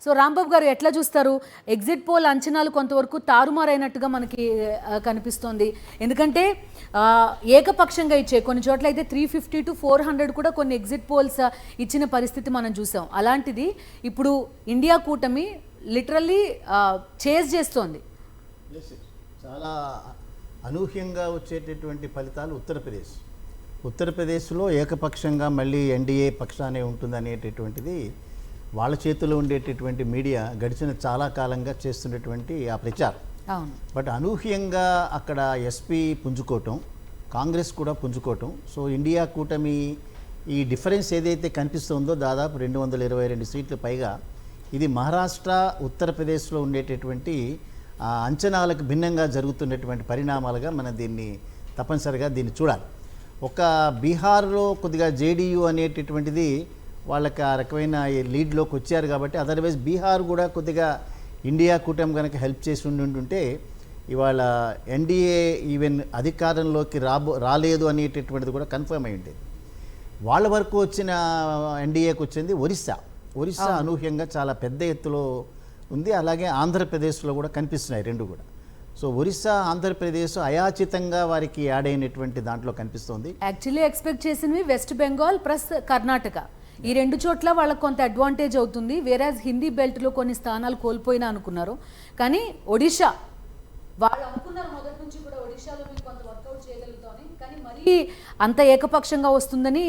So Rambabu గారు ఎట్లా చూస్తారు? ఎగ్జిట్ పోల్ అంచనాలు కొంతవరకు తారుమారైనట్టుగా మనకి కనిపిస్తోంది. ఎందుకంటే ఏకపక్షంగా ఇచ్చే కొన్ని చోట్ల అయితే 350 to 400 కూడా కొన్ని ఎగ్జిట్ పోల్స్ ఇచ్చిన పరిస్థితి మనం చూసాం. అలాంటిది ఇప్పుడు ఇండియా కూటమి లిటరల్లీ చేజ్ చేస్తోంది. చాలా అనూహ్యంగా వచ్చేటటువంటి ఫలితాలు ఉత్తరప్రదేశ్లో ఏకపక్షంగా మళ్ళీ ఎన్డీఏ పక్షానే ఉంటుందనేటటువంటిది వాళ్ళ చేతిలో ఉండేటటువంటి మీడియా గడిచిన చాలా కాలంగా చేస్తున్నటువంటి ఆ ప్రచారం. బట్ అనూహ్యంగా అక్కడ ఎస్పీ పుంజుకోవటం, కాంగ్రెస్ కూడా పుంజుకోవటం. సో ఇండియా కూటమి ఈ డిఫరెన్స్ ఏదైతే కనిపిస్తుందో దాదాపు 222 సీట్లు పైగా, ఇది మహారాష్ట్ర ఉత్తరప్రదేశ్లో ఉండేటటువంటి అంచనాలకు భిన్నంగా జరుగుతున్నటువంటి పరిణామాలుగా మనం దీన్ని తప్పనిసరిగా చూడాలి. ఒక బీహార్లో కొద్దిగా జేడీయూ అనేటటువంటిది వాళ్ళకి ఆ రకమైన లీడ్లోకి వచ్చారు కాబట్టి, అదర్వైజ్ బీహార్ కూడా కొద్దిగా ఇండియా కూటమి కనుక హెల్ప్ చేసి ఉంటుంటే ఇవాళ ఎన్డీఏ ఈవెన్ అధికారంలోకి రాలేదు అనేటటువంటిది కూడా కన్ఫర్మ్ అయి ఉండేది. వాళ్ళ వరకు వచ్చిన ఎన్డీఏకి వచ్చింది ఒరిస్సా అనూహ్యంగా చాలా పెద్ద ఎత్తులో ఉంది. అలాగే ఆంధ్రప్రదేశ్లో కూడా కనిపిస్తున్నాయి రెండు కూడా. సో ఒరిస్సా, ఆంధ్రప్రదేశ్ అయాచితంగా వారికి యాడ్ అయినటువంటి దాంట్లో కనిపిస్తుంది. యాక్చువల్లీ ఎక్స్పెక్ట్ చేసినవి వెస్ట్ బెంగాల్ ప్లస్ కర్ణాటక, ఈ రెండు చోట్ల వాళ్ళకి కొంత అడ్వాంటేజ్ అవుతుంది. వేరేజ్ హిందీ బెల్ట్లో కొన్ని స్థానాలు కోల్పోయినా అనుకున్నారు, కానీ ఒడిషా వాళ్ళు అనుకున్నారు మొదటి నుంచి కూడా ఒడిషాలో మేము కొంత వర్కౌట్ చేయగలుగుతామని, కానీ మరీ అంత ఏకపక్షంగా వస్తుందని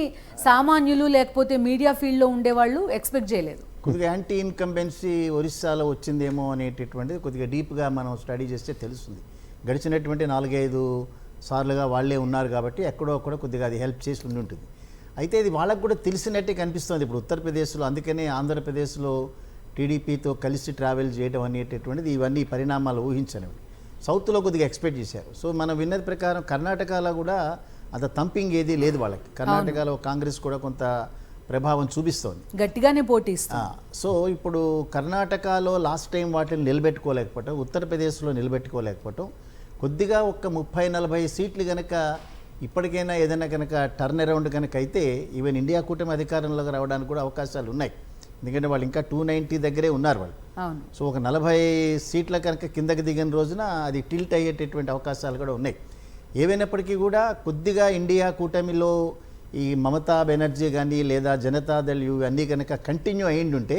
సామాన్యులు లేకపోతే మీడియా ఫీల్డ్లో ఉండేవాళ్ళు ఎక్స్పెక్ట్ చేయలేదు. కొద్దిగా యాంటీ ఇన్కంబెన్సీ ఒరిస్సాలో వచ్చిందేమో అనేటటువంటిది కొద్దిగా డీప్గా మనం స్టడీ చేస్తే తెలుస్తుంది. గడిచినటువంటి 4-5 సార్లుగా వాళ్ళే ఉన్నారు కాబట్టి ఎక్కడో అక్కడ కొద్దిగా అది హెల్ప్ చేసి ఉంటుంది. అయితే ఇది వాళ్ళకు కూడా తెలిసినట్టే కనిపిస్తుంది ఇప్పుడు ఉత్తరప్రదేశ్లో. అందుకనే ఆంధ్రప్రదేశ్లో టీడీపీతో కలిసి ట్రావెల్ చేయడం అనేటటువంటిది ఇవన్నీ పరిణామాలు ఊహించనివి. సౌత్లో కొద్దిగా ఎక్స్పెక్ట్ చేశారు. సో మనం విన్నది ప్రకారం కర్ణాటకలో కూడా అంత థంపింగ్ ఏదీ లేదు వాళ్ళకి. కర్ణాటకలో కాంగ్రెస్ కూడా కొంత ప్రభావం చూపిస్తోంది, గట్టిగానే పోటీస్తుంది. సో ఇప్పుడు కర్ణాటకలో లాస్ట్ టైం వాటిని నిలబెట్టుకోలేకపోవటం, ఉత్తరప్రదేశ్లో నిలబెట్టుకోలేకపోవటం, కొద్దిగా ఒక 30-40 సీట్లు కనుక ఇప్పటికైనా ఏదైనా కనుక టర్న్ అరౌండ్ కనుక అయితే ఈవెన్ ఇండియా కూటమి అధికారంలోకి రావడానికి కూడా అవకాశాలు ఉన్నాయి. ఎందుకంటే వాళ్ళు ఇంకా 290 దగ్గరే ఉన్నారు వాళ్ళు. సో ఒక 40 సీట్ల కనుక కిందకి దిగిన రోజున అది టిల్ట్ అయ్యేటటువంటి అవకాశాలు కూడా ఉన్నాయి. ఏవైనప్పటికీ కూడా కొద్దిగా ఇండియా కూటమిలో ఈ మమతా బెనర్జీ కానీ లేదా జనతాదళ్ ఇవన్నీ కనుక కంటిన్యూ అయ్యిండుంటే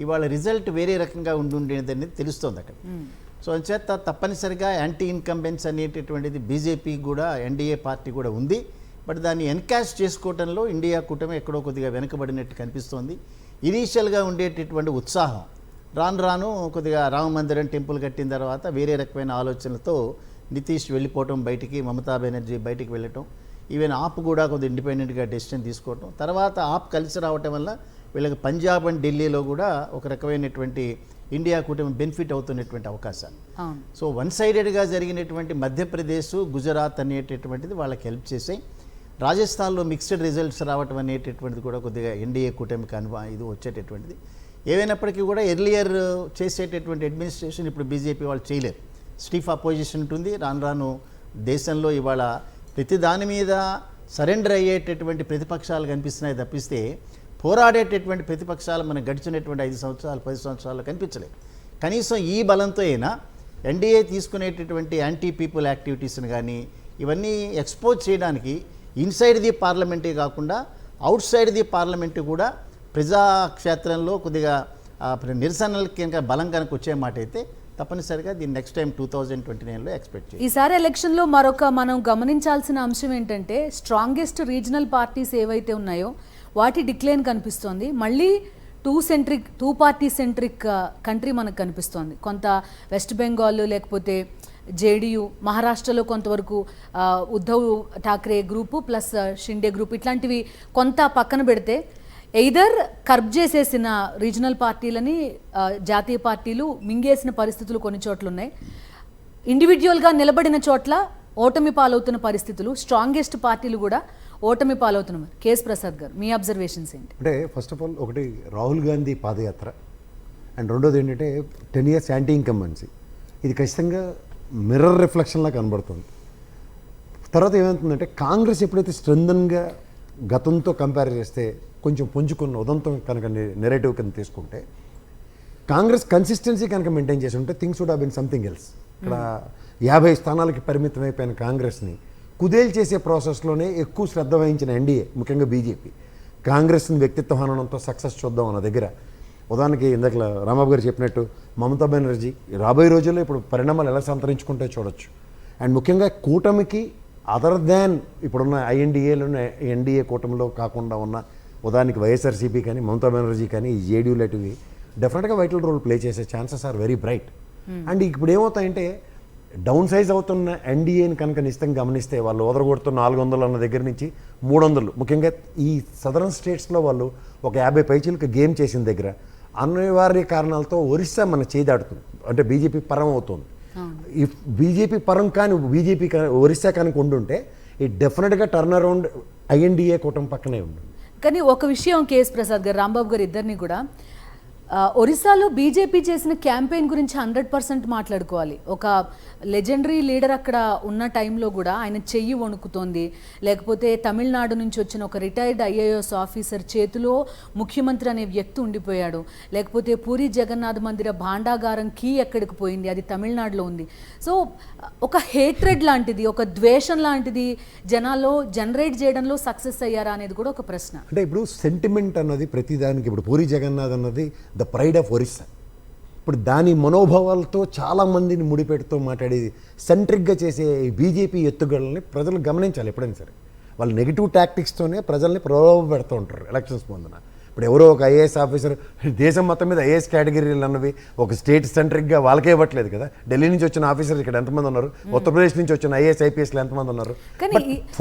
ఇవాళ రిజల్ట్ వేరే రకంగా ఉండుండేదని తెలుస్తోంది అక్కడ. సో అంచేత తప్పనిసరిగా యాంటీ ఇన్కంబెన్స్ అనేటటువంటిది బీజేపీ కూడా ఎన్డీఏ పార్టీ కూడా ఉంది. బట్ దాన్ని ఎన్కాష్ చేసుకోవడంలో ఇండియా కూటమి ఎక్కడో కొద్దిగా వెనుకబడినట్టు కనిపిస్తోంది. ఇనీషియల్గా ఉండేటటువంటి ఉత్సాహం రాను కొద్దిగా రామ మందిరం టెంపుల్ కట్టిన తర్వాత వేరే రకమైన ఆలోచనలతో నితీష్ వెళ్ళిపోవటం బయటికి, మమతా బెనర్జీ బయటికి వెళ్ళటం, ఈవెన్ ఆప్ కూడా కొద్దిగా ఇండిపెండెంట్గా డెసిషన్ తీసుకోవటం, తర్వాత ఆప్ కలిసి రావటం వల్ల వీళ్ళకి పంజాబ్ అండ్ ఢిల్లీలో కూడా ఒక రకమైనటువంటి ఇండియా కూటమి బెనిఫిట్ అవుతున్నటువంటి అవకాశాలు. సో వన్ సైడెడ్గా జరిగినటువంటి మధ్యప్రదేశ్, గుజరాత్ అనేటటువంటిది వాళ్ళకి హెల్ప్ చేసాయి. రాజస్థాన్లో మిక్స్డ్ రిజల్ట్స్ రావటం అనేటటువంటిది కూడా కొద్దిగా ఎన్డీఏ కూటమికి ఇది వచ్చేటటువంటిది. ఏవైనప్పటికీ కూడా ఎర్లియర్ చేసేటటువంటి అడ్మినిస్ట్రేషన్ ఇప్పుడు బీజేపీ వాళ్ళు చేయలేరు. స్టీఫ్ అపోజిషన్ ఉంటుంది. రాను దేశంలో ఇవాళ ప్రతి దాని మీద సరెండర్ అయ్యేటటువంటి ప్రతిపక్షాలు కనిపిస్తున్నాయి తప్పిస్తే పోరాడేటటువంటి ప్రతిపక్షాలు మనం గడిచినటువంటి 5 సంవత్సరాలు 10 సంవత్సరాలు కనిపించలేదు. కనీసం ఈ బలంతో అయినా ఎన్డీఏ తీసుకునేటటువంటి యాంటీ పీపుల్ యాక్టివిటీస్ని కానీ ఇవన్నీ ఎక్స్పోజ్ చేయడానికి ఇన్సైడ్ ది పార్లమెంటే కాకుండా అవుట్ సైడ్ ది పార్లమెంటు కూడా ప్రజాక్షేత్రంలో కొద్దిగా నిరసనలకి కనుక బలం కనుక వచ్చే మాట అయితే తప్పనిసరిగా దీన్ని నెక్స్ట్ టైం 2029లో ఎక్స్పెక్ట్ చేయాలి. ఈసారి ఎలక్షన్లో మనం గమనించాల్సిన అంశం ఏంటంటే స్ట్రాంగెస్ట్ రీజనల్ పార్టీస్ ఏవైతే ఉన్నాయో వాటి డిక్లైన్ కనిపిస్తోంది. మళ్ళీ టూ పార్టీ సెంట్రిక్ కంట్రీ మనకు కనిపిస్తోంది. కొంత వెస్ట్ బెంగాల్ లేకపోతే జేడీయూ, మహారాష్ట్రలో కొంతవరకు Uddhav Thackeray group plus Shinde group, ఇట్లాంటివి కొంత పక్కన పెడితే ఎయిదర్ కర్బ్ చేసేసిన రీజనల్ పార్టీలని జాతీయ పార్టీలు మింగేసిన పరిస్థితులు కొన్ని చోట్ల ఉన్నాయి. ఇండివిజువల్గా నిలబడిన చోట్ల ఓటమి పాలవుతున్న పరిస్థితులు, స్ట్రాంగెస్ట్ పార్టీలు కూడా ఓటమి పాలవుతున్నారు. కేఎస్ ప్రసాద్ గారు, మీ అబ్జర్వేషన్స్ ఏంటి? అంటే ఫస్ట్ ఆఫ్ ఆల్ ఒకటి రాహుల్ గాంధీ పాదయాత్ర, అండ్ రెండోది ఏంటంటే 10 years యాంటీ ఇన్కంబెన్సీ. ఇది ఖచ్చితంగా మిర్రర్ రిఫ్లెక్షన్లా కనబడుతుంది. తర్వాత ఏమవుతుందంటే కాంగ్రెస్ ఎప్పుడైతే స్ట్రెంథన్గా గతంతో కంపేర్ చేస్తే కొంచెం పుంజుకున్న ఉదంతం కనుక నెరేటివ్ కింద తీసుకుంటే కాంగ్రెస్ కన్సిస్టెన్సీ కనుక మెయింటైన్ చేసి ఉంటే things would have been something else. ఇక్కడ 50 స్థానాలకి పరిమితమైపోయిన కాంగ్రెస్ని కుదేలు చేసే ప్రాసెస్లోనే ఎక్కువ శ్రద్ధ వహించిన ఎన్డీఏ, ముఖ్యంగా బీజేపీ, కాంగ్రెస్ని వ్యక్తిత్వ హననంతో సక్సెస్ చూద్దాం అన్న దగ్గర, ఉదాహరణకి ఇందాక రాంబాబు గారు చెప్పినట్టు మమతా బెనర్జీ రాబోయే రోజుల్లో ఇప్పుడు పరిణామాలు ఎలా సంతరించుకుంటే చూడొచ్చు. అండ్ ముఖ్యంగా కూటమికి అదర్ దాన్ ఇప్పుడున్న ఐఎన్డీఏలోనే ఎన్డీఏ కూటమిలో కాకుండా ఉన్న ఉదాహరణకి వైఎస్ఆర్సీపీ కానీ మమతా బెనర్జీ కానీ ఈ జేడీయూ లాంటివి డెఫినెట్గా వైటల్ రోల్ ప్లే చేసే chances are very bright. And ఇప్పుడు ఏమవుతాయంటే డౌన్ సైజ్ అవుతున్న ఎన్డీఏని కనుక నిశ్చితంగా గమనిస్తే వాళ్ళు ఓదరగొడుతున్న 400 అన్న దగ్గర నుంచి 300, ముఖ్యంగా ఈ సదరన్ స్టేట్స్లో వాళ్ళు ఒక 50 పైచీలకు గేమ్ చేసిన దగ్గర అనివార్య కారణాలతో ఒరిస్సా మన చేయి దాటుతుంది, అంటే బీజేపీ పరం అవుతుంది. ఈ బీజేపీ పరం కానీ బీజేపీ ఒరిస్సా కనుక ఉండుంటే ఈ డెఫినెట్గా టర్న్ అరౌండ్ ఐఎన్డీఏ కూటమి పక్కనే ఉంటుంది. కానీ ఒక విషయం కేఎస్ ప్రసాద్ గారు, రాంబాబు గారు ఇద్దరిని కూడా ఒరిస్సాలో బీజేపీ చేసిన క్యాంపెయిన్ గురించి 100% మాట్లాడుకోవాలి. ఒక లెజెండరీ లీడర్ అక్కడ ఉన్న టైంలో కూడా ఆయన చెయ్యి వణుకుతోంది. లేకపోతే తమిళనాడు నుంచి వచ్చిన ఒక రిటైర్డ్ ఐఏఎస్ ఆఫీసర్ చేతిలో ముఖ్యమంత్రి అనే వ్యక్తి ఉండిపోయాడు. లేకపోతే పూరి జగన్నాథ్ మందిర భాండాగారం కీ ఎక్కడికి పోయింది, అది తమిళనాడులో ఉంది. సో ఒక హేట్రెడ్ లాంటిది, ఒక ద్వేషం లాంటిది జనాల్లో జనరేట్ చేయడంలో సక్సెస్ అయ్యారా అనేది కూడా ఒక ప్రశ్న. అంటే ఇప్పుడు సెంటిమెంట్ అన్నది ప్రతిదానికి, ఇప్పుడు పూరి జగన్నాథ్ అన్నది ద ప్రైడ్ ఆఫ్ ఒరిస్సా. ఇప్పుడు దాని మనోభావాలతో చాలామందిని ముడిపెడుతూ మాట్లాడేది సెంట్రిక్గా చేసే ఈ బీజేపీ ఎత్తుగడల్ని ప్రజలు గమనించాలి. ఎప్పుడైనా సరే వాళ్ళు నెగిటివ్ టాక్టిక్స్తోనే ప్రజల్ని ప్రలోభ పెడుతూ ఉంటారు ఎలక్షన్స్ ముందున. ఇప్పుడు ఎవరో ఒక ఐఏఎస్ ఆఫీసర్ దేశం మొత్తం మీద ఐఏఎస్ కేటగిరీలు అన్నవి ఒక స్టేట్ సెంట్రిక్గా వాళ్ళకే ఇవ్వట్లేదు కదా. ఢిల్లీ నుంచి వచ్చిన ఆఫీసర్ ఇక్కడ ఎంతమంది ఉన్నారు, ఉత్తరప్రదేశ్ నుంచి వచ్చిన ఐఏఎస్ ఐపీఎస్లు ఎంతమంది ఉన్నారు.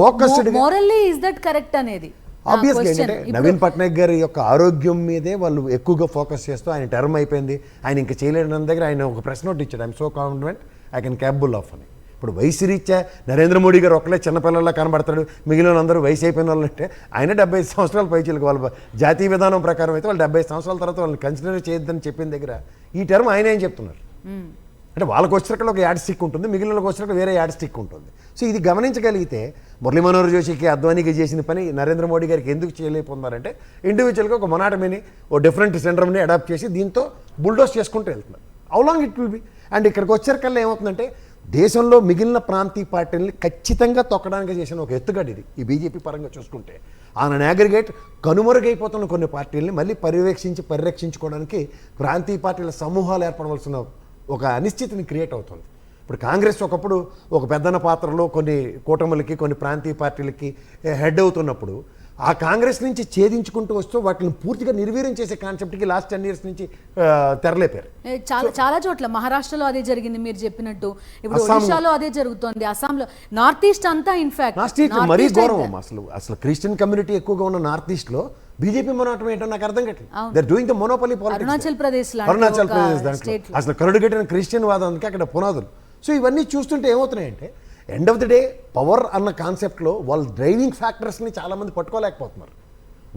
Focused morally is that correct అనేది ఆబ్వియస్లీ ఏంటంటే నవీన్ పట్నాయక్ గారి యొక్క ఆరోగ్యం మీదే వాళ్ళు ఎక్కువగా ఫోకస్ చేస్తూ ఆయన టర్మ్ అయిపోయింది, ఆయన ఇంకా చేయలేని దగ్గర ఆయన ఒక ప్రెస్ నోట్ ఇచ్చాడు, I'm so confident I can capable of అని. ఇప్పుడు వయసు రీత్యా నరేంద్ర మోడీ గారు ఒక్కలే చిన్నపిల్లల్లా కనబడతాడు, మిగిలిన అందరూ వయసు అయిపోయిన వాళ్ళు అంటే ఆయన 75 సంవత్సరాల పైచీలకు వాళ్ళ జాతీయ విధానం ప్రకారం అయితే వాళ్ళు 75 సంవత్సరాల తర్వాత వాళ్ళని కన్సిడర్ చేయొద్దని చెప్పిన దగ్గర ఈ టర్మ్ ఆయన ఏం చెప్తున్నారు అంటే వాళ్ళకి వచ్చినక్కడ ఒక యాడ్ స్టిక్ ఉంటుంది, మిగిలిన వచ్చినక్కడ వేరే యాడ్ స్టిక్ ఉంటుంది. సో ఇది గమనించగలిగితే మురళీ మనోహర్ జోషికి అద్వానీకి చేసిన పని నరేంద్ర మోడీ గారికి ఎందుకు చేయలేకపోతున్నారంటే ఇండివిజువల్గా ఒక మొనాటమీని ఓ డిఫరెంట్ సిండ్రమ్ని అడాప్ట్ చేసి దీంతో బుల్డోస్ చేసుకుంటూ వెళ్తున్నారు. How long it will be. And ఇక్కడికి వచ్చేకల్లా ఏమవుతుందంటే దేశంలో మిగిలిన ప్రాంతీయ పార్టీలని ఖచ్చితంగా తొక్కడానికి చేసిన ఒక ఎత్తుగడ ఇది. ఈ బీజేపీ పరంగా చూసుకుంటే ఆన్ అగ్రిగేట్ కనుమరుగైపోతున్న కొన్ని పార్టీలని మళ్ళీ పరిరక్షించుకోవడానికి ప్రాంతీయ పార్టీల సమూహాలు ఏర్పడవలసిన ఒక అనిశ్చితిని క్రియేట్ అవుతుంది. ఇప్పుడు కాంగ్రెస్ ఒకప్పుడు ఒక పెద్దన పాత్రలో కొన్ని కూటములకి కొన్ని ప్రాంతీయ పార్టీలకి హెడ్ అవుతున్నప్పుడు ఆ కాంగ్రెస్ నుంచి ఛేదించుకుంటూ వస్తూ వాటిని పూర్తిగా నిర్వీర్యం చేసే కాన్సెప్ట్కి లాస్ట్ 10 years నుంచి తెరలేపారు. చాలా చోట్ల మహారాష్ట్రలో అదే జరిగింది మీరు చెప్పినట్టు, ఇప్పుడు ఒడిశాలో అదే జరుగుతోంది, అస్సాంలో, నార్త్ ఈస్ట్ అంతా ఇన్ఫాక్ట్ నార్త్ ఈస్ట్ మరీ ఘోరం. అసలు క్రిస్టియన్ కమ్యూనిటీ ఎక్కువగా ఉన్న నార్త్ ఈస్ట్లో బీజేపీ మొనోటం ఏంటో నాకు అర్థం కావట్లేదు. They are doing the monopoly politics. Arunachal Pradesh దాంట్లో అసలు కరుడుగట్టిన క్రిస్టియన్ వాదానికి అక్కడ పునాదులు. సో ఇవన్నీ చూస్తుంటే ఏమవుతున్నాయంటే end of the day power అన్న కాన్సెప్ట్లో వాళ్ళు డ్రైవింగ్ ఫ్యాక్టర్స్ని చాలామంది పట్టుకోలేకపోతున్నారు.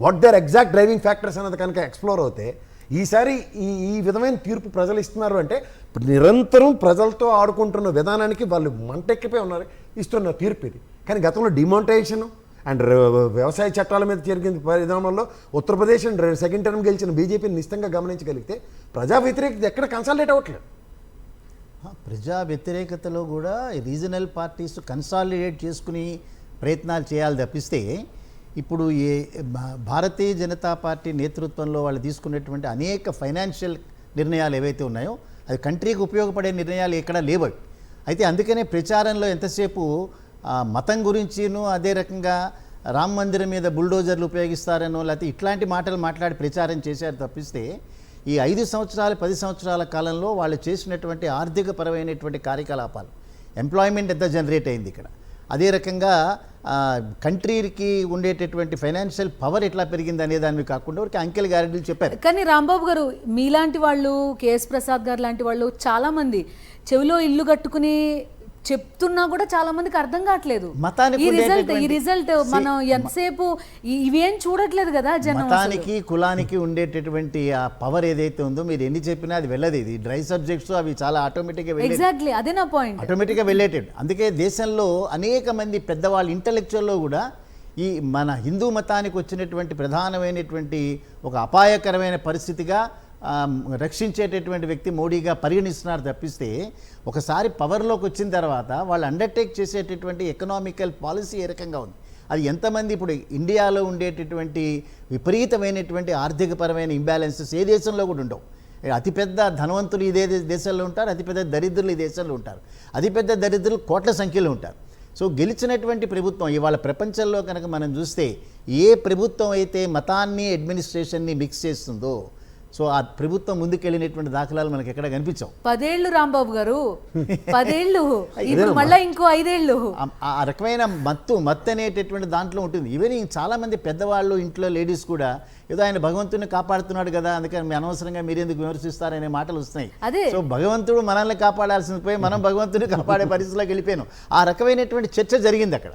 What there exact driving factors అన్నది కనుక ఎక్స్ప్లోర్ అవుతే ఈసారి ఈ విధమైన తీర్పు ప్రజలు ఇస్తున్నారు అంటే నిరంతరం ప్రజలతో ఆడుకుంటున్న విధానానికి వాళ్ళు మంటెక్కిపోయి ఉన్నారు, ఇస్తున్న తీర్పు ఇది. కానీ గతంలో డిమానిటైజేషన్ అండ్ వ్యవసాయ చట్టాల మీద జరిగిన పరిణామంలో ఉత్తరప్రదేశ్ అండ్ సెకండ్ టర్మ్ గెలిచిన బీజేపీని నిశ్చితంగా గమనించగలిగితే ప్రజా వ్యతిరేకత ఎక్కడ కన్సాలిడేట్ అవ్వట్లేదు. ప్రజా వ్యతిరేకతలో కూడా రీజనల్ పార్టీస్ కన్సాలిడేట్ చేసుకుని ప్రయత్నాలు చేయాలి తప్పిస్తే ఇప్పుడు భారతీయ జనతా పార్టీ నేతృత్వంలో వాళ్ళు తీసుకున్నటువంటి అనేక ఫైనాన్షియల్ నిర్ణయాలు ఏవైతే ఉన్నాయో అది కంట్రీకి ఉపయోగపడే నిర్ణయాలు ఎక్కడా లేవు. అయితే అందుకనే ప్రచారంలో ఎంతసేపు మతం గురించిను అదే రకంగా రామ మందిరం మీద బుల్డోజర్లు ఉపయోగిస్తారనో లేకపోతే ఇట్లాంటి మాటలు మాట్లాడి ప్రచారం చేశారు తప్పిస్తే ఈ 5 సంవత్సరాలు 10 సంవత్సరాల కాలంలో వాళ్ళు చేసినటువంటి ఆర్థికపరమైనటువంటి కార్యకలాపాలు, ఎంప్లాయ్మెంట్ ఎంత జనరేట్ అయింది ఇక్కడ, అదే రకంగా కంట్రీకి ఉండేటటువంటి ఫైనాన్షియల్ పవర్ ఎట్లా పెరిగింది అనే దాన్ని కాకుండా ఒక అంకెల్ గారెడ్లు చెప్పారు. కానీ రాంబాబు గారు మీలాంటి వాళ్ళు, కేఎస్ ప్రసాద్ గారు లాంటి వాళ్ళు చాలామంది చెవిలో ఇల్లు కట్టుకుని చెప్తున్నా కూడా చాలా మందికి అర్థం కావట్లేదు. ఈ రిజల్ట్ మనం ఎంతసేపు ఇవేం చూడట్లేదు కదా జనం. మతానికి కులానికి ఉండేటటువంటి ఆ పవర్ ఏదైతే ఉందో మీరు ఎన్ని చెప్పినా అది వెళ్ళదు. ఇది డ్రై సబ్జెక్ట్స్ అవి చాలా ఆటోమేటిక్గా ఎగ్జాక్ట్లీ అదే నా పాయింట్, ఆటోమేటిక్గా వెళ్ళేటెడ్. అందుకే దేశంలో అనేక మంది పెద్దవాళ్ళు ఇంటలెక్చువల్లో కూడా ఈ మన హిందూ మతానికి వచ్చినటువంటి ప్రధానమైనటువంటి ఒక అపాయకరమైన పరిస్థితిగా రక్షించేటటువంటి వ్యక్తి మోడీగా పరిగణిస్తున్నారు తప్పిస్తే ఒకసారి పవర్లోకి వచ్చిన తర్వాత వాళ్ళు అండర్టేక్ చేసేటటువంటి ఎకనామికల్ పాలసీ ఏ రకంగా ఉంది, అది ఎంతమంది ఇప్పుడు ఇండియాలో ఉండేటటువంటి విపరీతమైనటువంటి ఆర్థికపరమైన ఇంబ్యాలెన్సెస్ ఏ దేశంలో కూడా ఉండవు. అతిపెద్ద ధనవంతులు ఇదే దేశంలో ఉంటారు, అతిపెద్ద దరిద్రులు ఈ దేశంలో ఉంటారు, అతిపెద్ద దరిద్రులు కోట్ల సంఖ్యలో ఉంటారు. సో గెలిచినటువంటి ప్రభుత్వం ఇవాళ ప్రపంచంలో కనుక మనం చూస్తే ఏ ప్రభుత్వం అయితే మతాన్ని అడ్మినిస్ట్రేషన్ని మిక్స్ చేస్తుందో సో ఆ ప్రభుత్వం ముందుకెళ్ళినటువంటి దాఖలాలు మనకి ఎక్కడ కనిపించవు. 10 ఏళ్ళు రాంబాబు గారు, 10 ఏళ్ళు, ఇప్పుడు మళ్ళీ ఇంకో 5 ఏళ్ళు. ఆ రకమైన మత్తు అనేటటువంటి దాంట్లో ఉంటుంది. ఈవెన్ చాలామంది పెద్దవాళ్ళు ఇంట్లో లేడీస్ కూడా ఏదో ఆయన భగవంతుడిని కాపాడుతున్నాడు కదా అందుకని అనవసరంగా మీరెందుకు విమర్శిస్తారనే మాటలు వస్తున్నాయి. సో భగవంతుడు మనల్ని కాపాడాల్సింది పోయి మనం భగవంతుడిని కాపాడే పరిస్థితిలోకి వెళ్ళిపోయాను. ఆ రకమైనటువంటి చర్చ జరిగింది అక్కడ.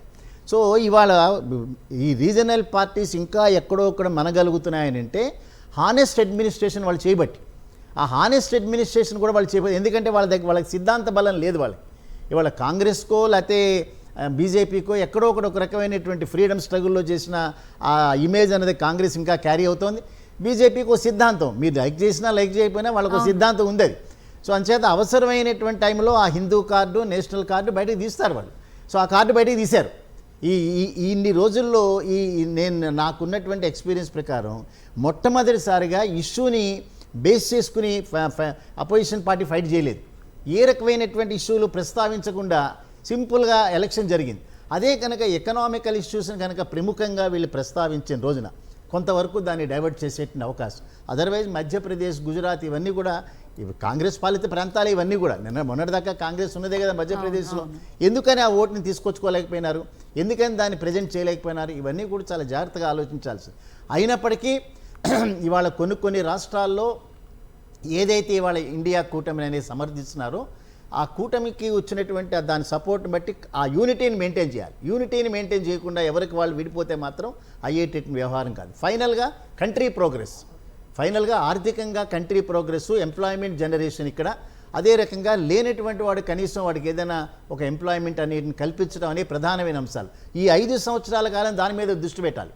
సో ఇవాళ ఈ రీజనల్ పార్టీస్ ఇంకా ఎక్కడో ఒక్కడ మనగలుగుతున్నాయని అంటే హానెస్ట్ అడ్మినిస్ట్రేషన్ వాళ్ళు చేయబట్టి, ఆ హానెస్ట్ అడ్మినిస్ట్రేషన్ కూడా వాళ్ళు చేయబట్టి, ఎందుకంటే వాళ్ళకి సిద్ధాంత బలం లేదు. వాళ్ళకి ఇవాళ కాంగ్రెస్కో లేకపోతే బీజేపీకో ఎక్కడో ఒక రకమైనటువంటి ఫ్రీడమ్ స్ట్రగుల్లో చేసిన ఆ ఇమేజ్ అనేది కాంగ్రెస్ ఇంకా క్యారీ అవుతోంది. బీజేపీకి ఒక సిద్ధాంతం, మీరు లైక్ చేసినా లైక్ చేయకపోయినా వాళ్ళకు ఒక సిద్ధాంతం ఉంది అది. సో అంచేత అవసరమైనటువంటి టైంలో ఆ హిందూ కార్డు, నేషనల్ కార్డు బయటకు తీస్తారు వాళ్ళు. సో ఆ కార్డు బయటకు తీశారు. ఇన్ని రోజుల్లో నాకున్నటువంటి ఎక్స్పీరియన్స్ ప్రకారం మొట్టమొదటిసారిగా ఇష్యూని బేస్ చేసుకుని అపోజిషన్ పార్టీ ఫైట్ చేయలేదు. ఏ రకమైనటువంటి ఇష్యూలు ప్రస్తావించకుండా సింపుల్గా ఎలక్షన్ జరిగింది. అదే కనుక ఎకనామికల్ ఇష్యూస్ని కనుక ప్రముఖంగా వీళ్ళు ప్రస్తావించిన రోజున కొంతవరకు దాన్ని డైవర్ట్ చేసేటువంటి అవకాశం. అదర్వైజ్ మధ్యప్రదేశ్, గుజరాత్ ఇవన్నీ కూడా ఇవి కాంగ్రెస్ పాలిత ప్రాంతాలు. ఇవన్నీ కూడా మొన్నటిదాకా కాంగ్రెస్ ఉన్నదే కదా మధ్యప్రదేశ్లో. ఎందుకని ఆ ఓటుని తీసుకొచ్చుకోలేకపోయినారు, ఎందుకని దాన్ని ప్రజెంట్ చేయలేకపోయినారు, ఇవన్నీ కూడా చాలా జాగ్రత్తగా ఆలోచించాల్సి. అయినప్పటికీ ఇవాళ కొన్ని రాష్ట్రాల్లో ఏదైతే ఇవాళ ఇండియా కూటమిని అనేది సమర్థిస్తున్నారో ఆ కూటమికి వచ్చినటువంటి దాని సపోర్ట్ని బట్టి ఆ యూనిటీని మెయింటైన్ చేయాలి. యూనిటీని మెయింటైన్ చేయకుండా ఎవరికి వాళ్ళు విడిపోతే మాత్రం అయ్యేటటువంటి వ్యవహారం కాదు. ఫైనల్గా కంట్రీ ప్రోగ్రెస్, ఫైనల్గా ఆర్థికంగా కంట్రీ ప్రోగ్రెస్, ఎంప్లాయ్మెంట్ జనరేషన్ ఇక్కడ. అదే రకంగా లేనటువంటి వాడు కనీసం వాడికి ఏదైనా ఒక ఎంప్లాయ్మెంట్ అనేది కల్పించడం అనే ప్రధానమైన అంశాలు. ఈ 5 సంవత్సరాల కాలం దాని మీద దృష్టి పెట్టాలి.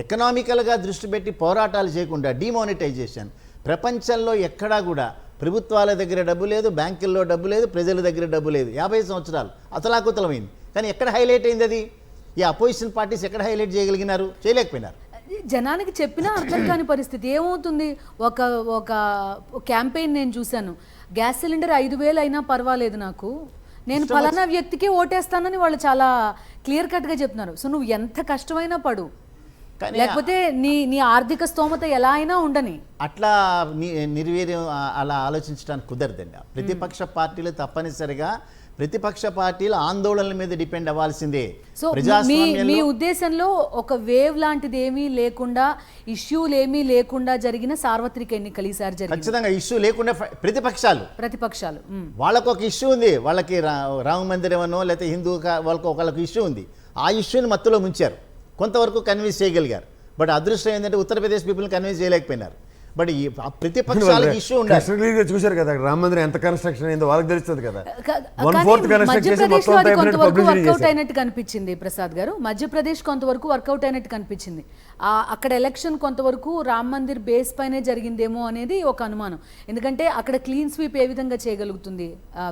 ఎకనామికల్గా దృష్టి పెట్టి పోరాటాలు చేయకుండా డిమానిటైజేషన్. ప్రపంచంలో ఎక్కడా కూడా ప్రభుత్వాల దగ్గర డబ్బు లేదు, బ్యాంకుల్లో డబ్బు లేదు, ప్రజల దగ్గర డబ్బు లేదు. 50 సంవత్సరాలు అతలాకుతలమైంది. కానీ ఎక్కడ హైలైట్ అయింది అది? ఈ అపోజిషన్ పార్టీస్ ఎక్కడ హైలైట్ చేయగలిగినారు? చేయలేకపోయినారు. జనానికి చెప్పినా అర్థం కాని పరిస్థితి. ఏమవుతుంది, ఒక క్యాంపెయిన్ నేను చూశాను, గ్యాస్ సిలిండర్ 5,000 అయినా పర్వాలేదు, నాకు నేను ఫలానా వ్యక్తికి ఓటేస్తానని వాళ్ళు చాలా క్లియర్ కట్గా చెప్తున్నారు. సో నువ్వు ఎంత కష్టమైనా పడు, లేకపోతే నీ ఆర్థిక స్తోమత ఎలా అయినా ఉండని. అట్లా నిర్వీర్యం అలా ఆలోచించడానికి కుదరదండి. ప్రతిపక్ష పార్టీలు తప్పనిసరిగా ప్రతిపక్ష పార్టీలు ఆందోళనల మీద డిపెండ్ అవ్వాల్సిందే. సో మీ ఉద్దేశంలో ఒక వేవ్ లాంటిది ఏమీ లేకుండా, ఇష్యూలు ఏమీ లేకుండా జరిగిన సార్వత్రిక ఎన్నికలు ఈసారి జరిగింది. ఖచ్చితంగా ఇష్యూ లేకుండా ప్రతిపక్షాలు వాళ్ళకు ఒక ఇష్యూ ఉంది. వాళ్ళకి రామ మందిరం అనో లేకపోతే హిందూ వాళ్ళకి ఇష్యూ ఉంది. ఆ ఇష్యూని మత్తులో ముంచారు, కొంతవరకు కన్విన్స్ చేయగలిగారు. బట్ అదృష్టం ఏంటంటే ఉత్తరప్రదేశ్ పీపుల్ని కన్విన్స్ చేయలేకపోయినారు. బట్ ఈ ప్రతిపక్షాలకు ఇష్యూ ఉండాలి. చూశారు కదా రామ మందిరం ఎంత కన్స్ట్రక్షన్ అయిందో వాళ్ళకి తెలుస్తుంది కదా. వర్కౌట్ అయినట్టు కనిపించింది ప్రసాద్ గారు. మధ్యప్రదేశ్ కొంతవరకు వర్కౌట్ అయినట్టు కనిపించింది. అక్కడ ఎలక్షన్ కొంతవరకు రామ్ మందిర్ బేస్ పైనే జరిగిందేమో అనేది ఒక అనుమానం. ఎందుకంటే అక్కడ క్లీన్ స్వీప్ ఏ విధంగా చేయగలుగుతుంది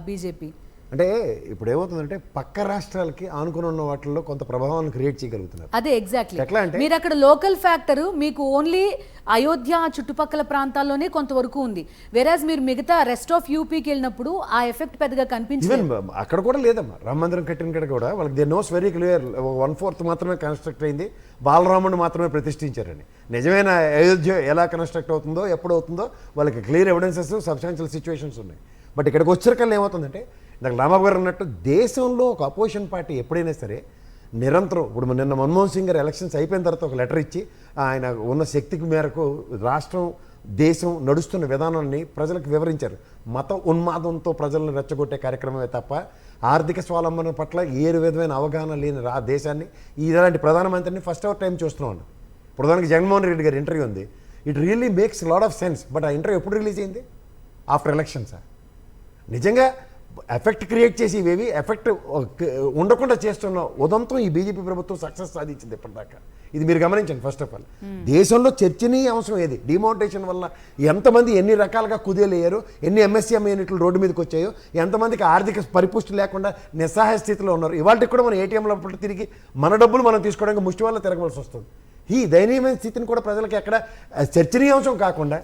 బీజేపీ అంటే ఇప్పుడు ఏమవుతుందంటే పక్క రాష్ట్రాలకి ఆనుకుని ఉన్న వాటిల్లో కొంత ప్రభావాన్ని క్రియేట్ చేయగలుగుతున్నారు. అదే ఎగ్జాక్ట్లీ. మీరు అక్కడ లోకల్ ఫ్యాక్టర్ మీకు ఓన్లీ అయోధ్య చుట్టుపక్కల ప్రాంతాల్లోనే కొంతవరకు ఉంది. వెరాజ్ మీరు మిగతా రెస్ట్ ఆఫ్ యూపీకి వెళ్ళినప్పుడు ఆ ఎఫెక్ట్ పెద్దగా కనిపించింది. అక్కడ కూడా లేదమ్మా. రామ మందిరం కట్టిన కాడ కూడా వాళ్ళకి దే నోస్ వెరీ క్లియర్ 1/4 మాత్రమే కన్స్ట్రక్ట్ అయింది, బాలరాముడిని మాత్రమే ప్రతిష్ఠించారని. నిజమైన అయోధ్య ఎలా కన్స్ట్రక్ట్ అవుతుందో ఎప్పుడు అవుతుందో వాళ్ళకి క్లియర్ ఎవిడెన్సెస్, సబ్స్టాన్షియల్ సిచ్యువేషన్స్ ఉన్నాయి. బట్ ఇక్కడికి వచ్చేకల్లా ఏమవుతుందంటే నాకు రాంబాబు గారు అన్నట్టు దేశంలో ఒక అపోజిషన్ పార్టీ ఎప్పుడైనా సరే నిరంతరం, ఇప్పుడు నిన్న మన్మోహన్ సింగ్ గారు ఎలక్షన్స్ అయిపోయిన తర్వాత ఒక లెటర్ ఇచ్చి ఆయన ఉన్న శక్తికి మేరకు రాష్ట్రం, దేశం నడుస్తున్న విధానాన్ని ప్రజలకు వివరించారు. మత ఉన్మాదంతో ప్రజలను రెచ్చగొట్టే కార్యక్రమమే తప్ప ఆర్థిక స్వావలంబన పట్ల ఏ విధమైన అవగాహన లేని దేశాన్ని ఇలాంటి ప్రధానమంత్రిని ఫస్ట్ అవర్ టైం చూస్తున్నాం. ఇప్పుడు దానికి జగన్మోహన్ రెడ్డి గారి ఇంటర్వ్యూ ఉంది. It really makes lot of sense. But ఆ ఇంటర్వ్యూ ఎప్పుడు రిలీజ్ అయింది? ఆఫ్టర్ ఎలక్షన్సా? నిజంగా ఎఫెక్ట్ క్రియేట్ చేసి ఇవేవి ఎఫెక్ట్ ఉండకుండా చేస్తున్న ఉదంతం ఈ బీజేపీ ప్రభుత్వం సక్సెస్ సాధించింది ఇప్పటిదాకా. ఇది మీరు గమనించండి. ఫస్ట్ ఆఫ్ ఆల్ దేశంలో చర్చనీయ అంశం ఏది, డిమానిటేషన్ వల్ల ఎంతమంది ఎన్ని రకాలుగా కుదేలయ్యారు, ఎన్ని ఎంఎస్ఎంఈ యూనిట్లు రోడ్డు మీదకి వచ్చాయో, ఎంతమందికి ఆర్థిక పరిపుష్టి లేకుండా నిస్సహాయ స్థితిలో ఉన్నారు. ఇవాళకి కూడా మనం ఏటీఎంలో తిరిగి మన డబ్బులు మనం తీసుకోవడానికి ముష్టి వల్ల తిరగవలసి వస్తుంది. ఈ దయనీయమైన స్థితిని కూడా ప్రజలకు ఎక్కడ చర్చనీయాంశం కాకుండా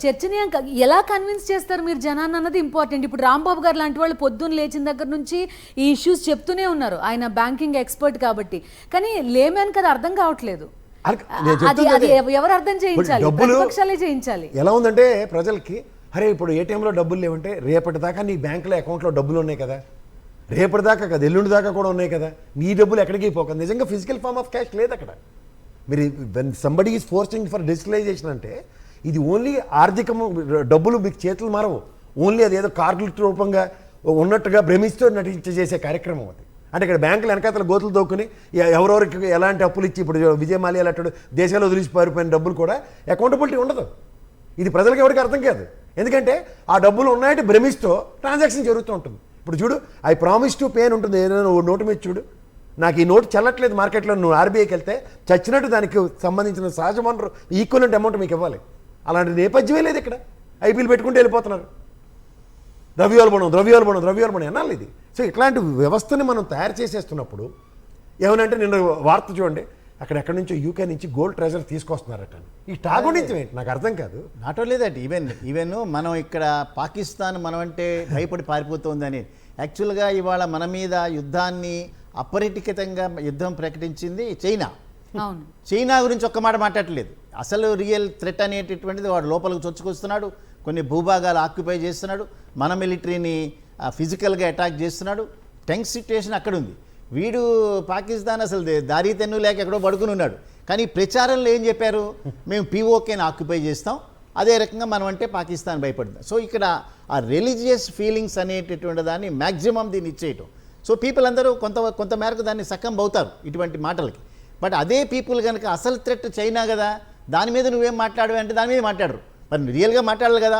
ఎలా కన్విన్స్ చేస్తారు మీరు జనాన్ని అన్నది ఇంపార్టెంట్. ఇప్పుడు రాంబాబు గారు లాంటి వాళ్ళు పొద్దున్న లేచిన దగ్గర నుంచి ఈ ఇష్యూస్ చెప్తూనే ఉన్నారు, ఆయన బ్యాంకింగ్ ఎక్స్పర్ట్ కాబట్టి. కానీ లేమన్ కదా అర్థం కావట్లేదు. అది ఎవరు అర్థం చేయించాలి? ప్రతిపక్షాలే చేయించాలి. ఎలా ఉందంటే ప్రజలకి, అరే ఇప్పుడు ఏటీఎంలో డబ్బులు లేవంటే రేపటిదాకా నీ బ్యాంకులో అకౌంట్లో డబ్బులు ఉన్నాయి కదా, రేపటిదాకా కదా, ఎల్లుండి దాకా కూడా ఉన్నాయి కదా, నీ డబ్బులు ఎక్కడికి పోక. నిజంగా ఫిజికల్ ఫార్మ్ ఆఫ్ క్యాష్ లేదు అక్కడ. మీరు when somebody is forcing for digitalisation అంటే ఇది ఓన్లీ ఆర్థికము, డబ్బులు మీకు చేతులు మారవు. ఓన్లీ అదేదో కార్డుల రూపంగా ఉన్నట్టుగా భ్రమిస్తూ నటించి చేసే కార్యక్రమం అది. అంటే ఇక్కడ బ్యాంకులు వెనకాతల గోతులు దోక్కుని ఎవరెవరికి ఎలాంటి అప్పులు ఇచ్చి, ఇప్పుడు విజయ్ మాల్యా లాంటి దేశాల్లో వదిలిసి పారిపోయిన డబ్బులు కూడా అకౌంటబిలిటీ ఉండదు. ఇది ప్రజలకు ఎవరికి అర్థం కాదు. ఎందుకంటే ఆ డబ్బులు ఉన్నాయంటే భ్రమిస్తూ ట్రాన్సాక్షన్ జరుగుతూ ఉంటుంది. ఇప్పుడు చూడు, ఐ ప్రామిస్ టు పే అని ఉంటుంది, ఏదైనా నోటు మీద చూడు, నాకు ఈ నోటు చెల్లట్లేదు మార్కెట్లో, నువ్వు ఆర్బీఐకి వెళ్తే చచ్చినట్టు దానికి సంబంధించిన సహజ వనరు ఈక్వలెంట్ అమౌంట్ మీకు ఇవ్వాలి. అలాంటి నేపథ్యమే లేదు ఇక్కడ. ఐపీఎల్ పెట్టుకుంటూ వెళ్ళిపోతున్నారు. ద్రవ్యోల్బణం అనాలి ఇది. సో ఇట్లాంటి వ్యవస్థని మనం తయారు చేసేస్తున్నప్పుడు ఏమనంటే, నిన్న వార్త చూడండి, అక్కడెక్కడి నుంచో యూకే నుంచి గోల్డ్ ట్రెజర్ తీసుకొస్తున్నారట. ఈ టాగునిత్యం ఏంటి నాకు అర్థం కాదు. నాట్ ఓన్లీ దట్, ఈవెన్ మనం ఇక్కడ పాకిస్తాన్ మనం అంటే భయపడి పారిపోతుందని, యాక్చువల్గా ఇవాళ మన మీద యుద్ధాన్ని అపరిటికితంగా యుద్ధం ప్రకటించింది చైనా. చైనా గురించి ఒక్క మాట మాట్లాడలేదు. అసలు రియల్ థ్రెట్ అనేటటువంటిది వాడు లోపలికి చొచ్చుకొస్తున్నాడు, కొన్ని భూభాగాలు ఆక్యుపై చేస్తున్నాడు, మన మిలిటరీని ఫిజికల్గా అటాక్ చేస్తున్నాడు. టెంక్ సిచ్యుయేషన్ అక్కడ ఉంది. వీడు పాకిస్తాన్ అసలు దారి తెన్ను లేక ఎక్కడో పడుకుని ఉన్నాడు. కానీ ప్రచారంలో ఏం చెప్పారు, మేము పీఓకేని ఆక్యుపై చేస్తాం, అదే రకంగా మనం అంటే పాకిస్తాన్ భయపడుతుంది. సో ఇక్కడ ఆ రిలీజియస్ ఫీలింగ్స్ అనేటటువంటి దాన్ని మ్యాక్సిమం దీన్ని ఇచ్చేయటం. సో పీపుల్ అందరూ కొంత మేరకు దాన్ని సక్కం అవుతారు ఇటువంటి మాటలకి. బట్ అదే పీపుల్ కనుక అసలు థ్రెట్ చైనా కదా, దాని మీద నువ్వేం మాట్లాడవు అంటే దాని మీద మాట్లాడరు. మరి రియల్గా మాట్లాడాలి కదా,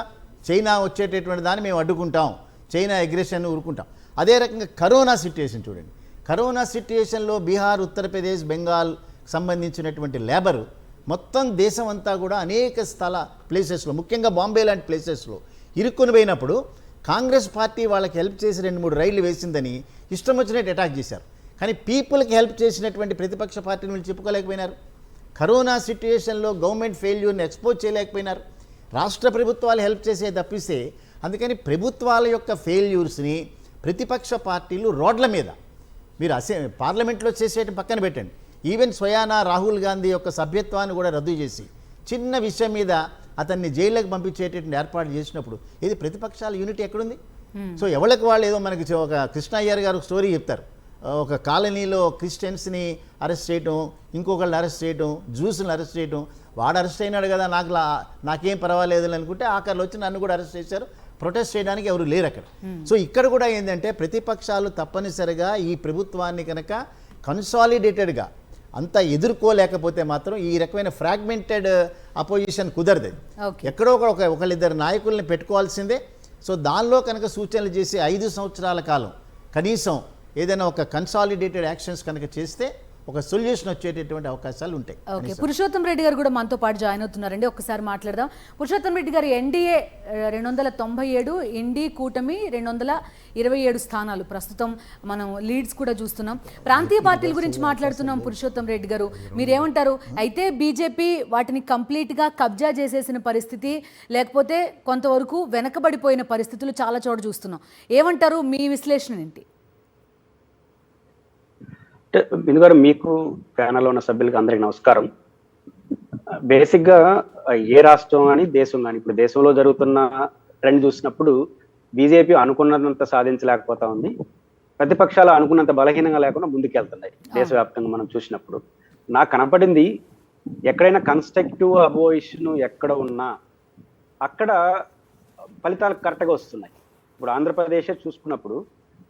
చైనా వచ్చేటటువంటి దాన్ని మేము అడ్డుకుంటాం, చైనా అగ్రెషన్ ఊరుకుంటాం. అదే రకంగా కరోనా సిట్యుయేషన్ చూడండి. కరోనా సిట్యుయేషన్లో బీహార్, ఉత్తరప్రదేశ్, బెంగాల్ సంబంధించినటువంటి లేబరు మొత్తం దేశం అంతా కూడా అనేక ప్లేసెస్లో, ముఖ్యంగా బాంబే లాంటి ప్లేసెస్లో ఇరుక్కుని పోయినప్పుడు కాంగ్రెస్ పార్టీ వాళ్ళకి హెల్ప్ చేసి 2-3 రైళ్లు వేసిందని ఇష్టం వచ్చినట్టు అటాక్ చేశారు. కానీ పీపుల్కి హెల్ప్ చేసినటువంటి ప్రతిపక్ష పార్టీని వీళ్ళు చెప్పుకోలేకపోయినారు. కరోనా సిట్యుయేషన్లో గవర్నమెంట్ ఫెయిల్యూర్ని ఎక్స్పోజ్ చేయలేకపోయినారు. రాష్ట్ర ప్రభుత్వాలు హెల్ప్ చేసే తప్పిస్తే, అందుకని ప్రభుత్వాల యొక్క ఫెయిల్యూర్స్ని ప్రతిపక్ష పార్టీలు రోడ్ల మీద, మీరు పార్లమెంట్లో చేసేయటం పక్కన పెట్టండి, ఈవెన్ స్వయానా రాహుల్ గాంధీ యొక్క సభ్యత్వాన్ని కూడా రద్దు చేసి చిన్న విషయం మీద అతన్ని జైల్లోకి పంపించేటటువంటి ఏర్పాటు చేసినప్పుడు ఇది ప్రతిపక్షాల యూనిటీ ఎక్కడుంది? సో ఎవరికి వాళ్ళు ఏదో మనకి ఒక కృష్ణ అయ్యర్ గారు స్టోరీ చెప్తారు. ఒక కాలనీలో క్రిస్టియన్స్ని అరెస్ట్ చేయటం, ఇంకొకళ్ళని అరెస్ట్ చేయటం, జ్యూస్ని అరెస్ట్ చేయటం. వాడు అరెస్ట్ అయినాడు కదా, నాకేం పర్వాలేదు అనుకుంటే ఆఖరిలో వచ్చి నన్ను కూడా అరెస్ట్ చేశారు. ప్రొటెస్ట్ చేయడానికి ఎవరు లేరు అక్కడ. సో ఇక్కడ కూడా ఏంటంటే ప్రతిపక్షాలు తప్పనిసరిగా ఈ ప్రభుత్వాన్ని కనుక కన్సాలిడేటెడ్గా అంతా ఎదుర్కోలేకపోతే మాత్రం ఈ రకమైన ఫ్రాగ్మెంటెడ్ అపోజిషన్ కుదరదు. ఎక్కడో ఒకళ్ళిద్దరు నాయకుల్ని పెట్టుకోవాల్సిందే. సో దానిలో కనుక సూచనలు చేసి 5 సంవత్సరాల కాలం కనీసం ఏదైనా ఒక కన్సాలిడేటెడ్ యాక్షన్స్ కనుక చేస్తే ఒక సొల్యూషన్ వచ్చేటటువంటి అవకాశాలు ఉంటాయి. ఓకే, పురుషోత్తం రెడ్డి గారు కూడా మనతో పాటు జాయిన్ అవుతున్నారండి. ఒక్కసారి మాట్లాడదాం. పురుషోత్తం రెడ్డి గారు, ఎన్డీఏ 297, ఇండి కూటమి 227 స్థానాలు, ప్రస్తుతం మనం లీడ్స్ కూడా చూస్తున్నాం. ప్రాంతీయ పార్టీల గురించి మాట్లాడుతున్నాం. పురుషోత్తం రెడ్డి గారు, మీరేమంటారు? అయితే బీజేపీ వాటిని కంప్లీట్గా కబ్జా చేసేసిన పరిస్థితి, లేకపోతే కొంతవరకు వెనకబడిపోయిన పరిస్థితులు చాలా చోట చూస్తున్నాం. ఏమంటారు? మీ విశ్లేషణ ఏంటి? బిందు గారు, మీకు ప్యానల్లో ఉన్న సభ్యులకి అందరికి నమస్కారం. బేసిక్గా ఏ రాష్ట్రం కానీ దేశం కానీ ఇప్పుడు దేశంలో జరుగుతున్న ట్రెండ్ చూసినప్పుడు బీజేపీ అనుకున్నంత సాధించలేకపోతా ఉంది, ప్రతిపక్షాలు అనుకున్నంత బలహీనంగా లేకుండా ముందుకెళ్తున్నాయి దేశవ్యాప్తంగా మనం చూసినప్పుడు. నాకు కనపడింది, ఎక్కడైనా కన్స్ట్రక్టివ్ అపోజిషన్ ఎక్కడ ఉన్నా అక్కడ ఫలితాలు కరెక్ట్గా వస్తున్నాయి. ఇప్పుడు ఆంధ్రప్రదేశ్ చూసుకున్నప్పుడు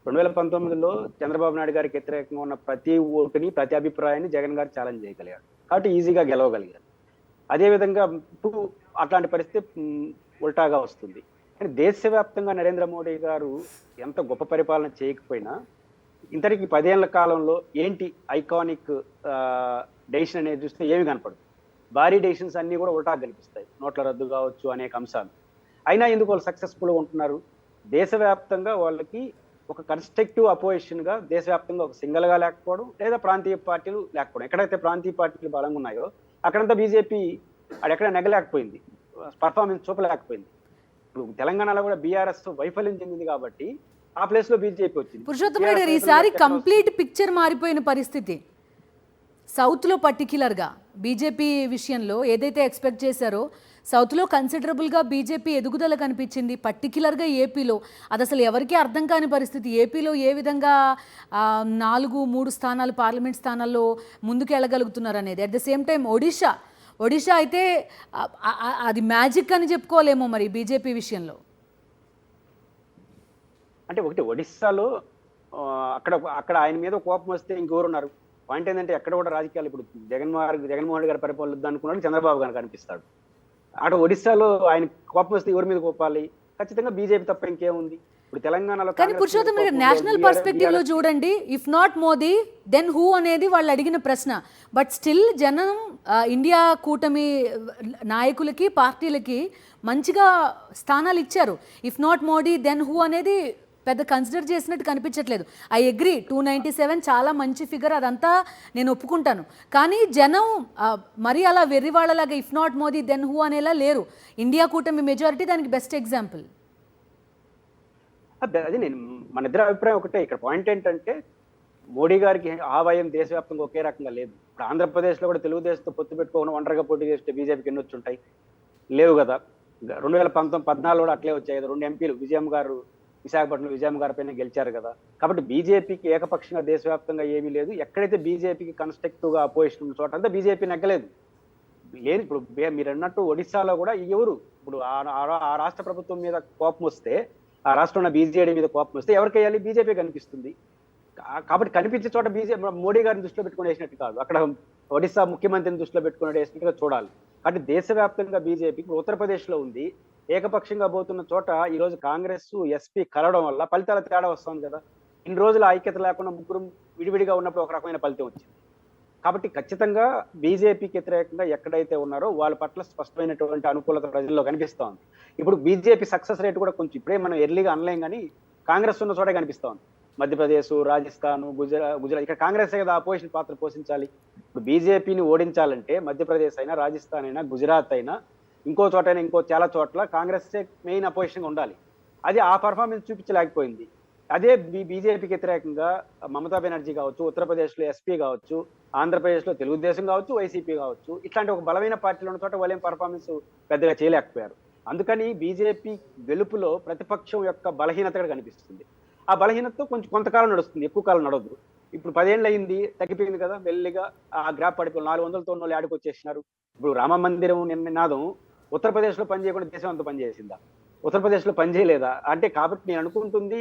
2019లో చంద్రబాబు నాయుడు గారికి వ్యతిరేకంగా ఉన్న ప్రతి ఓటుని, ప్రతి అభిప్రాయాన్ని జగన్ గారు ఛాలెంజ్ చేయగలిగారు కాబట్టి ఈజీగా గెలవగలిగారు. అదేవిధంగా ఇప్పుడు అట్లాంటి పరిస్థితి ఉల్టాగా వస్తుంది. కానీ దేశవ్యాప్తంగా నరేంద్ర మోడీ గారు ఎంత గొప్ప పరిపాలన చేయకపోయినా ఇంతటికి 10 ఏళ్ల కాలంలో ఏంటి ఐకానిక్ డెసిషన్ అనేది చూస్తే ఏమి కనపడదు. భారీ డెసిషన్స్ అన్నీ కూడా ఉల్టా కనిపిస్తాయి. నోట్ల రద్దు కావచ్చు, అనేక అంశాలు. అయినా ఎందుకు వాళ్ళు సక్సెస్ఫుల్గా ఉంటున్నారు? దేశవ్యాప్తంగా వాళ్ళకి ఒక కన్స్ట్రక్టివ్ అపోజిషన్గా దేశవ్యాప్తంగా ఒక సింగిల్గా లేకపోవడం, లేదా ప్రాంతీయ పార్టీలు లేకపోవడం. ఎక్కడైతే ప్రాంతీయ పార్టీలు బలంగా ఉన్నాయో అక్కడంతా బీజేపీ అడెక్కడ నెగలేకపోయింది, పర్ఫార్మెన్స్ చూపలేకపోయింది. ఇప్పుడు తెలంగాణలో కూడా బీఆర్ఎస్ వైఫల్యం చెందింది కాబట్టి ఆ ప్లేస్ లో బీజేపీ వచ్చింది. పురుషోత్తం రెడ్డి గారు, ఈసారి కంప్లీట్ పిక్చర్ మారిపోయిన పరిస్థితి. సౌత్లో పర్టిక్యులర్గా బీజేపీ విషయంలో ఏదైతే ఎక్స్పెక్ట్ చేశారో సౌత్లో కన్సిడరబుల్గా బీజేపీ ఎదుగుదల కనిపించింది. పర్టిక్యులర్గా ఏపీలో అది అసలు ఎవరికీ అర్థం కాని పరిస్థితి. ఏపీలో ఏ విధంగా 4-3 స్థానాలు పార్లమెంట్ స్థానాల్లో ముందుకు వెళ్ళగలుగుతున్నారు అనేది. At the same time Odisha అయితే అది మ్యాజిక్ అని చెప్పుకోలేమో మరి బీజేపీ విషయంలో. అంటే ఒకటి ఒడిస్సాలో అక్కడ ఆయన మీద కోపం వస్తే ఇంకెవరున్నారు? పాయింట్ ఏంటంటే ఎక్కడ కూడా రాజకీయాలు ఇప్పుడు జగన్మోహన్ రెడ్డి గారి పరిపాలన అనుకున్నాడు చంద్రబాబు గారు కనిపిస్తాడు. అటు ఒడిస్సాలో ఆయన కోపం వస్తే ఎవరి మీద కోపాలి? ఖచ్చితంగా బీజేపీ తప్ప ఇంకేముంది? ఇప్పుడు తెలంగాణలో కానీ పురుషోత్తం రెడ్డి, నేషనల్ పర్స్పెక్టివ్ లో చూడండి, if not Modi then who అనేది వాళ్ళు అడిగిన ప్రశ్న. బట్ స్టిల్ జనం ఇండియా కూటమి నాయకులకి పార్టీలకి మంచిగా స్థానాలు ఇచ్చారు. If not Modi then who అనేది పెద్ద కన్సిడర్ చేసినట్టు కనిపించట్లేదు. ఐ అగ్రీ, 297 చాలా మంచి ఫిగర్, అదంతా నేను ఒప్పుకుంటాను. కానీ జనం మరి అలా వెర్రివాళ్ళలాగా if not Modi then who అనేలా లేరు. ఇండియా కూటమి మెజారిటీ దానికి బెస్ట్ ఎగ్జాంపుల్. అది మన ఇద్దరు అభిప్రాయం ఒకటే. ఇక్కడ పాయింట్ ఏంటంటే మోడీ గారికి ఆదాయం దేశవ్యాప్తంగా ఒకే రకంగా లేదు. ఇప్పుడు ఆంధ్రప్రదేశ్లో కూడా తెలుగుదేశంతో పొత్తు పెట్టుకోకుండా ఒంటరిగా పోటీ చేస్తే బీజేపీకి ఎన్ని వచ్చి ఉంటాయి? లేవు కదా. 2014 కూడా అట్లే వచ్చాయి కదా. 2 ఎంపీలు విశాఖపట్నం విజయం గారి పైన గెలిచారు కదా. కాబట్టి బీజేపీకి ఏకపక్షంగా దేశవ్యాప్తంగా ఏమీ లేదు. ఎక్కడైతే బీజేపీకి కన్స్ట్రక్టివ్గా అపోజిషన్ ఉన్న చోట అంతా బీజేపీ నెగ్గలేదు. ఇప్పుడు మీరు అన్నట్టు ఒడిశాలో కూడా ఎవరు ఇప్పుడు ఆ రాష్ట్ర ప్రభుత్వం మీద కోపం వస్తే, ఆ రాష్ట్రంలో బీజేడీ మీద కోపం వస్తే ఎవరికి వేయాలి? బీజేపీ కనిపిస్తుంది. కాబట్టి కనిపించే చోట మోడీ గారిని దృష్టిలో పెట్టుకుని వేసినట్టు కాదు, అక్కడ ఒడిశా ముఖ్యమంత్రిని దృష్టిలో పెట్టుకుని వేసినట్టుగా చూడాలి. కాబట్టి దేశవ్యాప్తంగా బీజేపీకి ఉత్తరప్రదేశ్లో ఉంది, ఏకపక్షంగా పోతున్న చోట ఈరోజు కాంగ్రెస్ ఎస్పీ కలవడం వల్ల ఫలితాల తేడా వస్తుంది కదా. ఇన్ని రోజులు ఐక్యత లేకుండా ముగ్గురు విడివిడిగా ఉన్నప్పుడు ఒక రకమైన ఫలితం వచ్చింది. కాబట్టి ఖచ్చితంగా బీజేపీకి వ్యతిరేకంగా ఎక్కడైతే ఉన్నారో వాళ్ళ పట్ల స్పష్టమైనటువంటి అనుకూలత ప్రజల్లో కనిపిస్తూ ఉంది. ఇప్పుడు బీజేపీ సక్సెస్ రేట్ కూడా కొంచెం ఇప్పుడే మనం ఎర్లీగా అనలేం, కానీ కాంగ్రెస్ ఉన్న చోటే కనిపిస్తూ ఉంది. మధ్యప్రదేశ్, రాజస్థాన్, గుజరాత్ ఇక్కడ కాంగ్రెస్ కదా అపోజిషన్ పాత్ర పోషించాలి. ఇప్పుడు బీజేపీని ఓడించాలంటే మధ్యప్రదేశ్ అయినా, రాజస్థాన్ అయినా, గుజరాత్ అయినా, ఇంకో చోట అయినా, ఇంకో చాలా చోట్ల కాంగ్రెస్ మెయిన్ అపోజిషన్గా ఉండాలి. అది ఆ పర్ఫార్మెన్స్ చూపించలేకపోయింది. అదే బీజేపీకి వ్యతిరేకంగా మమతా బెనర్జీ కావచ్చు, ఉత్తరప్రదేశ్లో ఎస్పీ కావచ్చు, ఆంధ్రప్రదేశ్లో తెలుగుదేశం కావచ్చు, వైసీపీ కావచ్చు, ఇట్లాంటి ఒక బలమైన పార్టీలు ఉన్న చోట వాళ్ళేం పర్ఫార్మెన్స్ పెద్దగా చేయలేకపోయారు. అందుకని బీజేపీ గెలుపులో ప్రతిపక్షం యొక్క బలహీనత కూడా కనిపిస్తుంది. ఆ బలహీనతతో కొంతకాలం నడుస్తుంది, ఎక్కువ కాలం నడవదు. ఇప్పుడు 10 ఏళ్ళు అయింది, తగ్గిపోయింది కదా. మెల్లిగా ఆ గ్రాఫ్ పడిపోయి 400తో ఉన్న వాళ్ళు ఆడికి వచ్చేసినారు. ఇప్పుడు రామ మందిరం నినాదం ఉత్తరప్రదేశ్లో పనిచేయకుండా దేశం అంతా పనిచేసిందా? ఉత్తరప్రదేశ్లో పనిచేయలేదా? అంటే కాబట్టి నేను అనుకుంటుంది,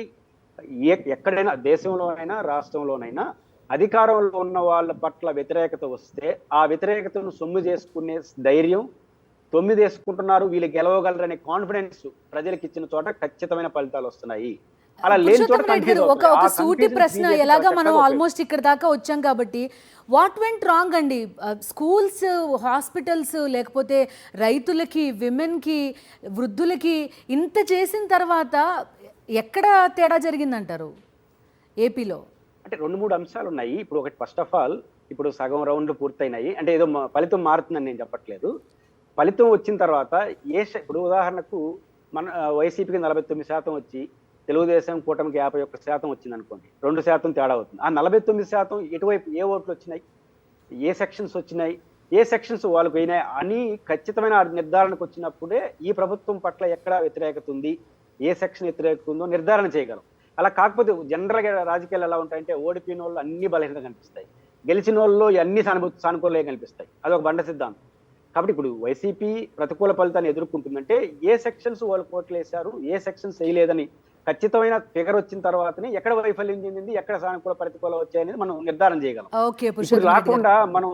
ఎక్కడైనా దేశంలోనైనా రాష్ట్రంలోనైనా అధికారంలో ఉన్న వాళ్ళ పట్ల వ్యతిరేకత వస్తే ఆ వ్యతిరేకతను సొమ్ము చేసుకునే ధైర్యం 9 వేసుకుంటున్నారు, వీళ్ళు గెలవగలరనే కాన్ఫిడెన్స్ ప్రజలకు ఇచ్చిన చోట ఖచ్చితమైన ఫలితాలు వస్తున్నాయి. అలా లేని చోట ఒక సూటి ప్రశ్న, ఎలాగా మనం ఆల్మోస్ట్ ఇక్కడ దాకా వచ్చాం కాబట్టి వాట్ వెంట్ రాంగ్ అండి? స్కూల్స్, హాస్పిటల్స్, లేకపోతే రైతులకి, విమెన్కి, వృద్ధులకి ఇంత చేసిన తర్వాత ఎక్కడ తేడా జరిగిందంటారు ఏపీలో? అంటే 2-3 అంశాలు ఉన్నాయి. ఇప్పుడు ఒకటి, ఫస్ట్ ఆఫ్ ఆల్ ఇప్పుడు సగం రౌండ్లు పూర్తయినాయి. అంటే ఏదో ఫలితం మారుతుందని నేను చెప్పట్లేదు. ఫలితం వచ్చిన తర్వాత ఇప్పుడు ఉదాహరణకు మన వైసీపీకి 49% వచ్చి తెలుగుదేశం కూటమికి 51% వచ్చింది అనుకోండి, 2% తేడా అవుతుంది. ఆ 49% ఎటువైపు ఏ ఓట్లు వచ్చినాయి, ఏ సెక్షన్స్ వచ్చినాయి, ఏ సెక్షన్స్ వాళ్ళకు పోయినాయి అని ఖచ్చితమైన నిర్ధారణకు వచ్చినప్పుడే ఈ ప్రభుత్వం పట్ల ఎక్కడ వ్యతిరేకత ఉంది, ఏ సెక్షన్ వ్యతిరేకత ఉందో నిర్ధారణ చేయగలం. అలా కాకపోతే జనరల్గా రాజకీయాలు ఎలా ఉంటాయంటే ఓడిపోయిన వాళ్ళు అన్ని బలహీనత కనిపిస్తాయి, గెలిచిన వాళ్ళు అన్ని సానుకూలంగా కనిపిస్తాయి. అదొక బండ సిద్ధాంతం. కాబట్టి ఇప్పుడు వైసీపీ ప్రతికూల ఫలితాన్ని ఎదుర్కొంటుందంటే ఏ సెక్షన్స్ వాళ్ళు కోట్లు వేశారు, ఏ సెక్షన్స్ వేయలేదని ఖచ్చితమైన ఫిగర్ వచ్చిన తర్వాతనే ఎక్కడ వైఫల్యం చెందింది, ఎక్కడ సానుకూల ప్రతికూల వచ్చాయనేది మనం నిర్ధారణ చేయగలం. ఇప్పుడు రాకుండా మనం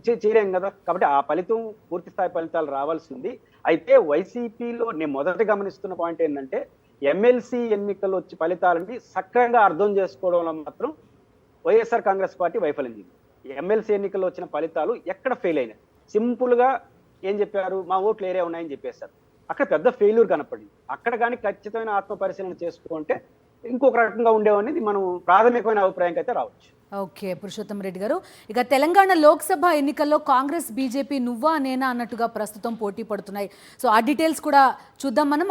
చేయలేం కదా. కాబట్టి ఆ ఫలితం పూర్తి స్థాయి ఫలితాలు రావాల్సింది. అయితే వైసీపీలో నేను మొదట గమనిస్తున్న పాయింట్ ఏంటంటే ఎమ్మెల్సీ ఎన్నికల్లో వచ్చి ఫలితాలని సక్రమంగా అర్థం చేసుకోవడంలో మాత్రం వైఎస్ఆర్ కాంగ్రెస్ పార్టీ వైఫల్యం చెందింది. ఎమ్మెల్సీ ఎన్నికల్లో వచ్చిన ఫలితాలు ఎక్కడ ఫెయిల్ అయినాయి? సింపుల్ గా ఏం చెప్పారు, మా ఓట్లు ఏరే ఉన్నాయని చెప్పేశారు. అక్కడ పెద్ద ఫెయిల్యూర్ కనపడింది. అక్కడ కానీ ఖచ్చితమైన ఆత్మ పరిశీలన చేసుకుంటే ఇంకొక రకంగా ఉండేవనేది మనం ప్రాథమికమైన అభిప్రాయంకి అయితే రావచ్చు. ఓకే పురుషోత్తం రెడ్డి గారు, ఇక తెలంగాణ లోక్సభ ఎన్నికల్లో కాంగ్రెస్ బీజేపీ నువ్వా నేనా అన్నట్టుగా ప్రస్తుతం పోటీ పడుతున్నాయి. సో ఆ డీటెయిల్స్ కూడా చూద్దాం మనం.